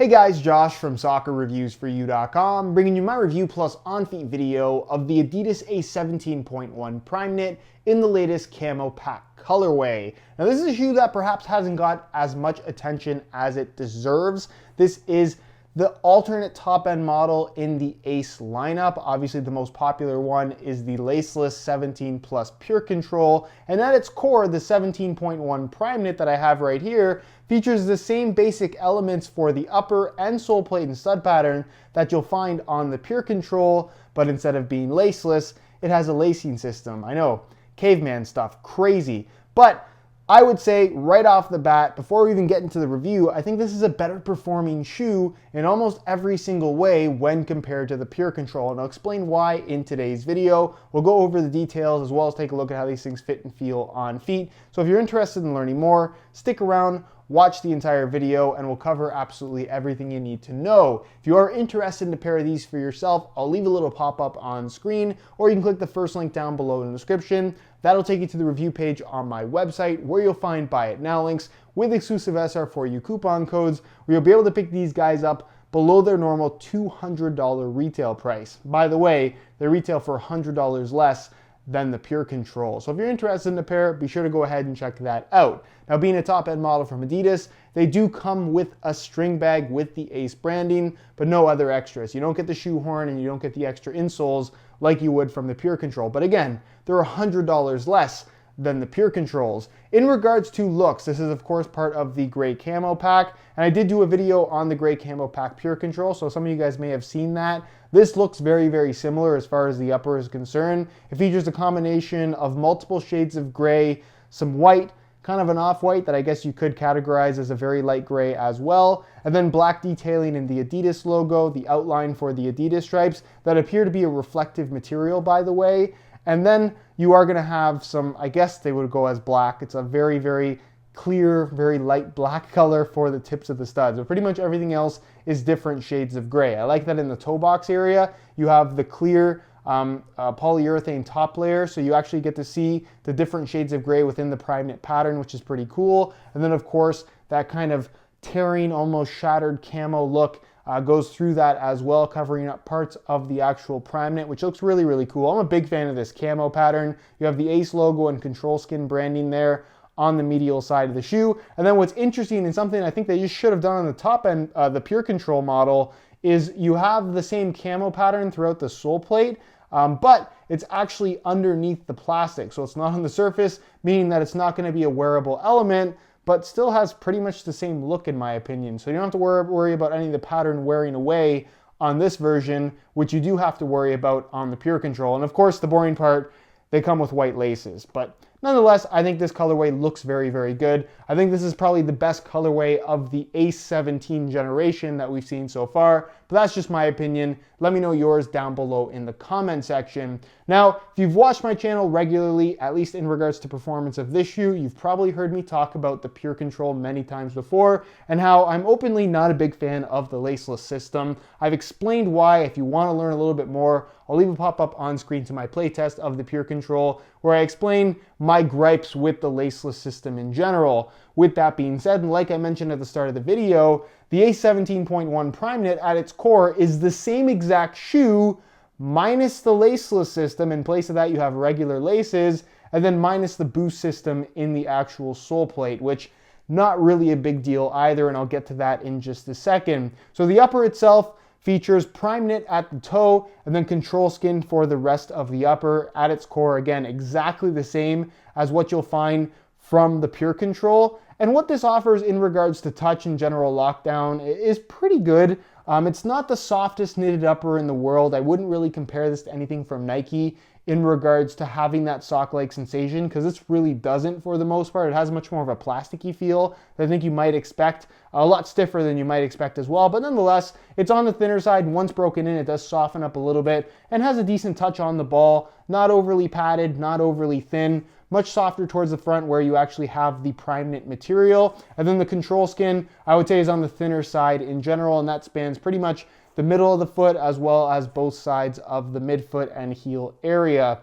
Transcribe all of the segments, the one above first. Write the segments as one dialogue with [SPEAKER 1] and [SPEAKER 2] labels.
[SPEAKER 1] Hey guys, Josh from soccerreviewsforyou.com, bringing you my review plus on-feet video of the Adidas A17.1 Primeknit in the latest Camo Pack colorway. Now this is a shoe that perhaps hasn't got as much attention as it deserves. This is the alternate top-end model in the Ace lineup. Obviously the most popular one is the laceless 17 Plus Pure Control, and at its core, the 17.1 Primeknit that I have right here features the same basic elements for the upper and sole plate and stud pattern that you'll find on the Pure Control, but instead of being laceless, it has a lacing system. I know, caveman stuff, crazy, but I would say right off the bat, before we even get into the review, I think this is a better performing shoe in almost every single way when compared to the Pure Control, and I'll explain why in today's video. We'll go over the details as well as take a look at how these things fit and feel on feet. So if you're interested in learning more, stick around, watch the entire video, and we'll cover absolutely everything you need to know. If you are interested in a pair of these for yourself, I'll leave a little pop-up on screen, or you can click the first link down below in the description. That'll take you to the review page on my website, where you'll find buy it now links with exclusive SR4U coupon codes, where you'll be able to pick these guys up below their normal $200 retail price. By the way, they retail for $100 less than the Pure Control. So if you're interested in a pair, be sure to go ahead and check that out. Now, being a top-end model from Adidas, they do come with a string bag with the Ace branding, but no other extras. You don't get the shoehorn and you don't get the extra insoles like you would from the Pure Control. But again, they're $100 less than the Pure Controls. In regards to looks, this is of course part of the gray camo pack, and I did do a video on the gray camo pack Pure Control, so some of you guys may have seen that. This looks very, very similar as far as the upper is concerned. It features a combination of multiple shades of gray, some white, kind of an off-white that I guess you could categorize as a very light gray as well, and then black detailing in the Adidas logo, the outline for the Adidas stripes that appear to be a reflective material, by the way. And then you are going to have some, I guess they would go as black. It's a very, very clear, very light black color for the tips of the studs. But pretty much everything else is different shades of gray. I like that in the toe box area, you have the clear polyurethane top layer, so you actually get to see the different shades of gray within the Primeknit pattern, which is pretty cool. And then of course, that kind of tearing, almost shattered camo look goes through that as well, covering up parts of the actual Primeknit, which looks really, really cool. I'm a big fan of this camo pattern. You have the Ace logo and Control Skin branding there on the medial side of the shoe. And then what's interesting and something I think they just should have done on the top end, the Pure Control model, is you have the same camo pattern throughout the sole plate, but it's actually underneath the plastic. So it's not on the surface, meaning that it's not going to be a wearable element, but still has pretty much the same look in my opinion. So you don't have to worry about any of the pattern wearing away on this version, which you do have to worry about on the Pure Control. And of course, the boring part, they come with white laces. But nonetheless, I think this colorway looks very, very good. I think this is probably the best colorway of the Ace 17 generation that we've seen so far, but that's just my opinion. Let me know yours down below in the comment section. Now, if you've watched my channel regularly, at least in regards to performance of this shoe, you've probably heard me talk about the Pure Control many times before and how I'm openly not a big fan of the laceless system. I've explained why. If you want to learn a little bit more, I'll leave a pop-up on screen to my playtest of the Pure Control where I explain my gripes with the laceless system in general. With that being said, and like I mentioned at the start of the video, the A17.1 Primeknit at its core is the same exact shoe minus the laceless system. In place of that, you have regular laces, and then minus the boost system in the actual sole plate, which not really a big deal either, and I'll get to that in just a second. So the upper itself features Primeknit at the toe and then Control Skin for the rest of the upper. At its core, again, exactly the same as what you'll find from the Pure Control. And what this offers in regards to touch and general lockdown is pretty good. It's not the softest knitted upper in the world. I wouldn't really compare this to anything from Nike in regards to having that sock-like sensation, because this really doesn't for the most part. It has much more of a plasticky feel that I think you might expect, a lot stiffer than you might expect as well, but nonetheless, it's on the thinner side. Once broken in, it does soften up a little bit and has a decent touch on the ball, not overly padded, not overly thin, much softer towards the front where you actually have the Primeknit material. And then the Control Skin, I would say, is on the thinner side in general, and that spans pretty much the middle of the foot as well as both sides of the midfoot and heel area.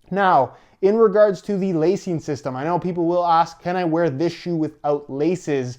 [SPEAKER 1] Now, in regards to the lacing system, I know people will ask, can I wear this shoe without laces?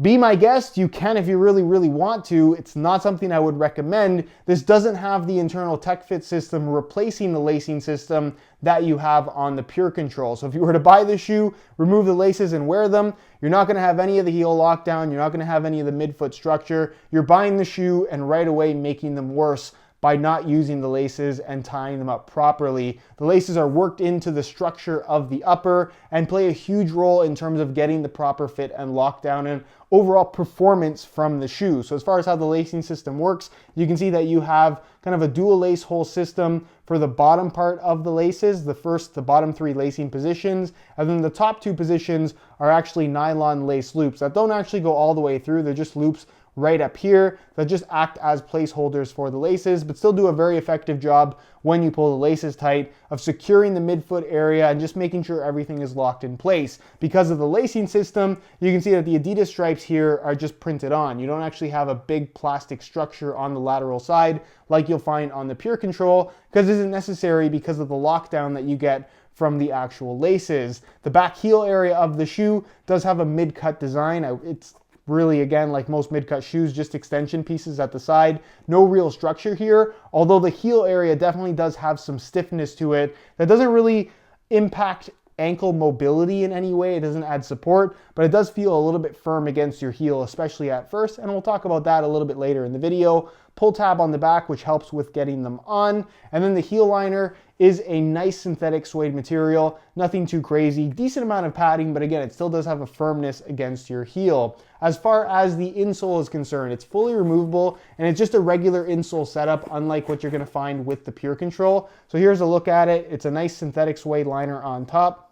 [SPEAKER 1] Be my guest, you can if you really, really want to. It's not something I would recommend. This doesn't have the internal tech fit system replacing the lacing system that you have on the Pure Control. So if you were to buy the shoe, remove the laces and wear them, you're not gonna have any of the heel lockdown, you're not gonna have any of the midfoot structure. You're buying the shoe and right away making them worse by not using the laces and tying them up properly. The laces are worked into the structure of the upper and play a huge role in terms of getting the proper fit and lockdown and overall performance from the shoe. So as far as how the lacing system works, you can see that you have kind of a dual lace hole system for the bottom part of the laces, the bottom 3 lacing positions, and then the top 2 positions are actually nylon lace loops that don't actually go all the way through. They're just loops right up here that just act as placeholders for the laces, but still do a very effective job when you pull the laces tight of securing the midfoot area and just making sure everything is locked in place. Because of the lacing system, you can see that the Adidas stripes here are just printed on. You don't actually have a big plastic structure on the lateral side like you'll find on the Pure Control, because it isn't necessary because of the lockdown that you get from the actual laces. The back heel area of the shoe does have a mid-cut design. It's really, again, like most mid-cut shoes, just extension pieces at the side. No real structure here, although the heel area definitely does have some stiffness to it that doesn't really impact ankle mobility in any way. It doesn't add support, but it does feel a little bit firm against your heel, especially at first, and we'll talk about that a little bit later in the video. Pull tab on the back, which helps with getting them on, and then the heel liner is a nice synthetic suede material, nothing too crazy, decent amount of padding, but again, it still does have a firmness against your heel. As far as the insole is concerned, it's fully removable, and it's just a regular insole setup, unlike what you're gonna find with the Pure Control. So here's a look at it. It's a nice synthetic suede liner on top,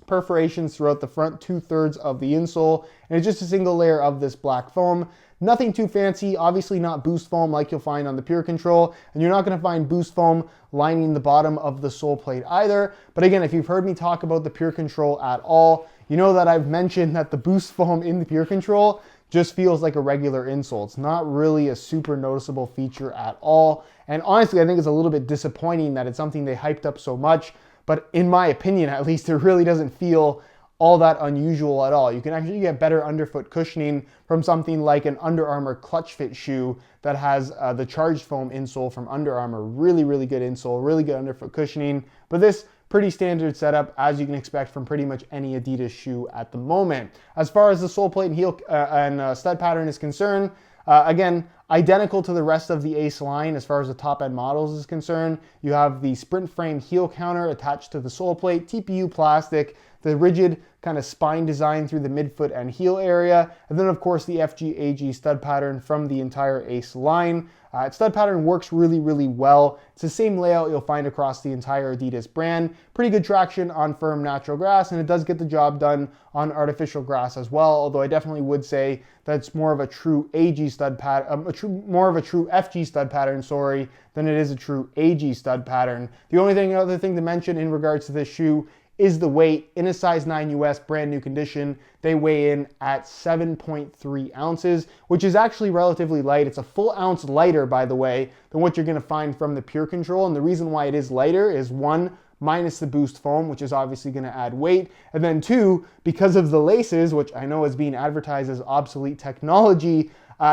[SPEAKER 1] perforations throughout the front 2/3 of the insole, and it's just a single layer of this black foam. Nothing too fancy, obviously not boost foam like you'll find on the Pure Control, and you're not gonna find boost foam lining the bottom of the sole plate either. But again, if you've heard me talk about the Pure Control at all, you know that I've mentioned that the boost foam in the Pure Control just feels like a regular insole. It's not really a super noticeable feature at all. And honestly, I think it's a little bit disappointing that it's something they hyped up so much, but in my opinion, at least, it really doesn't feel all that unusual at all. You can actually get better underfoot cushioning from something like an Under Armour clutch fit shoe that has the charged foam insole from Under Armour. Really, really good insole, really good underfoot cushioning. But this pretty standard setup, as you can expect from pretty much any Adidas shoe at the moment. As far as the sole plate and heel and stud pattern is concerned, again, identical to the rest of the Ace line as far as the top end models is concerned. You have the sprint frame heel counter attached to the sole plate, TPU plastic, the rigid kind of spine design through the midfoot and heel area, and then of course the FG-AG stud pattern from the entire Ace line. Stud pattern works really, really well. It's the same layout you'll find across the entire Adidas brand. Pretty good traction on firm natural grass, and it does get the job done on artificial grass as well, although I definitely would say that it's more of a true AG stud pattern, more of a true FG stud pattern, sorry, than it is a true AG stud pattern. The only other thing to mention in regards to this shoe is the weight. In a size 9 US, brand new condition, they weigh in at 7.3 ounces, which is actually relatively light. It's a full ounce lighter, by the way, than what you're gonna find from the Pure Control. And the reason why it is lighter is 1, minus the boost foam, which is obviously gonna add weight. And then 2, because of the laces, which I know is being advertised as obsolete technology,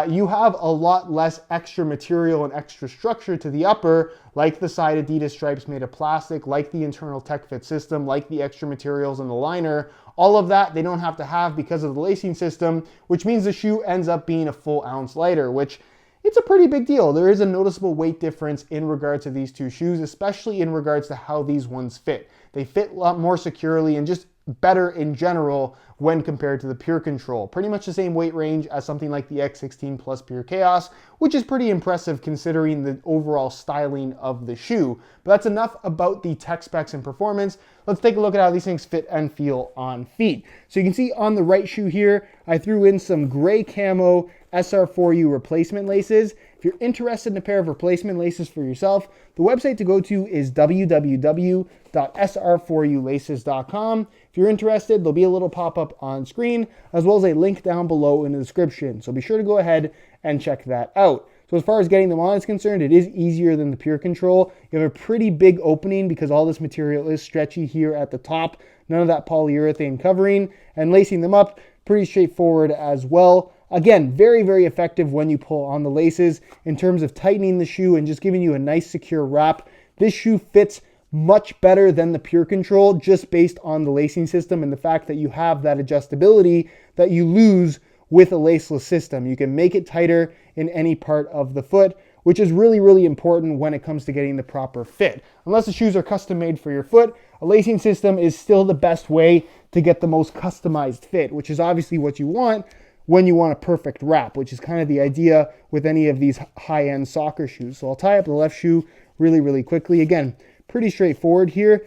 [SPEAKER 1] you have a lot less extra material and extra structure to the upper, like the side Adidas stripes made of plastic, like the internal tech fit system, like the extra materials in the liner. All of that they don't have to have because of the lacing system, which means the shoe ends up being a full ounce lighter, which it's a pretty big deal. There is a noticeable weight difference in regards to these two shoes, especially in regards to how these ones fit. They fit a lot more securely and just better in general when compared to the Pure Control. Pretty much the same weight range as something like the X16 Plus Pure Chaos, which is pretty impressive considering the overall styling of the shoe. But that's enough about the tech specs and performance. Let's take a look at how these things fit and feel on feet. So you can see on the right shoe here, I threw in some gray camo SR4U replacement laces. If you're interested in a pair of replacement laces for yourself, the website to go to is www.sr4ulaces.com. If you're interested, there'll be a little pop-up on screen, as well as a link down below in the description. So be sure to go ahead and check that out. So as far as getting them on is concerned, it is easier than the Pure Control. You have a pretty big opening because all this material is stretchy here at the top. None of that polyurethane covering. And lacing them up, pretty straightforward as well. Again, very, very effective when you pull on the laces in terms of tightening the shoe and just giving you a nice secure wrap. This shoe fits much better than the Pure Control just based on the lacing system and the fact that you have that adjustability that you lose with a laceless system. You can make it tighter in any part of the foot, which is really, really important when it comes to getting the proper fit. Unless the shoes are custom made for your foot, a lacing system is still the best way to get the most customized fit, which is obviously what you want when you want a perfect wrap, which is kind of the idea with any of these high-end soccer shoes. So I'll tie up the left shoe really, really quickly. Again, pretty straightforward here.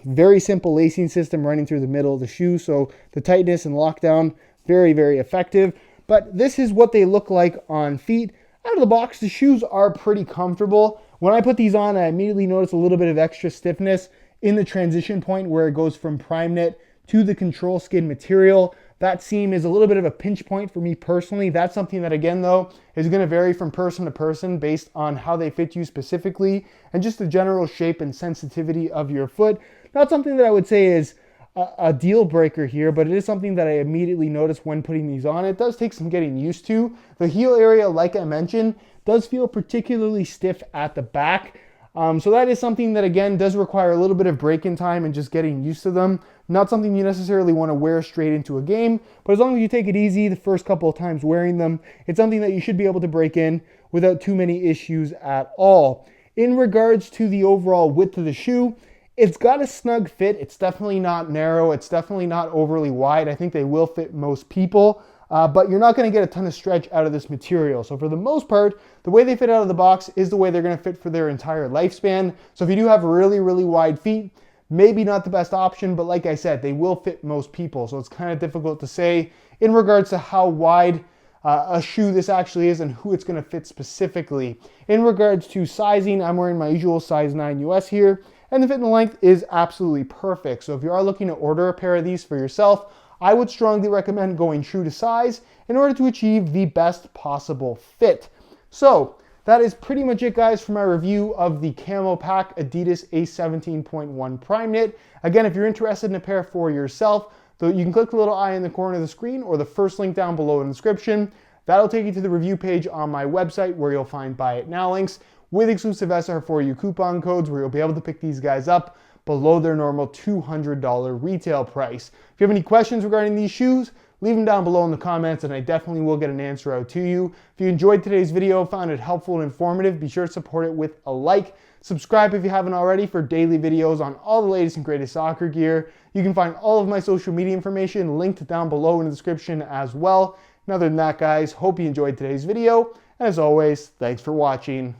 [SPEAKER 1] Very simple lacing system running through the middle of the shoe. So the tightness and lockdown, very, very effective. But this is what they look like on feet. Out of the box, the shoes are pretty comfortable. When I put these on, I immediately notice a little bit of extra stiffness in the transition point where it goes from Primeknit to the control skin material. That seam is a little bit of a pinch point for me personally. That's something that, again, though, is going to vary from person to person based on how they fit you specifically and just the general shape and sensitivity of your foot. Not something that I would say is a deal breaker here, but it is something that I immediately notice when putting these on. It does take some getting used to. The heel area, like I mentioned, does feel particularly stiff at the back. So that is something that, again, does require a little bit of break-in time and just getting used to them. Not something you necessarily want to wear straight into a game, but as long as you take it easy the first couple of times wearing them, it's something that you should be able to break in without too many issues at all. In regards to the overall width of the shoe, it's got a snug fit. It's definitely not narrow. It's definitely not overly wide. I think they will fit most people, but you're not going to get a ton of stretch out of this material. So for the most part, the way they fit out of the box is the way they're going to fit for their entire lifespan. So if you do have really, really wide feet, maybe not the best option, but like I said, they will fit most people. So it's kind of difficult to say in regards to how wide a shoe this actually is and who it's going to fit specifically. In regards to sizing, I'm wearing my usual size 9 US here, and the fit and length is absolutely perfect. So if you are looking to order a pair of these for yourself, I would strongly recommend going true to size in order to achieve the best possible fit. So that is pretty much it, guys, for my review of the Camo Pack Adidas A17.1 Primeknit. Again, if you're interested in a pair for yourself, you can click the little eye in the corner of the screen or the first link down below in the description. That'll take you to the review page on my website where you'll find Buy It Now links with exclusive SR4U coupon codes where you'll be able to pick these guys up below their normal $200 retail price. If you have any questions regarding these shoes, leave them down below in the comments and I definitely will get an answer out to you. If you enjoyed today's video, found it helpful and informative, be sure to support it with a like. Subscribe if you haven't already for daily videos on all the latest and greatest soccer gear. You can find all of my social media information linked down below in the description as well. And other than that, guys, hope you enjoyed today's video. And as always, thanks for watching.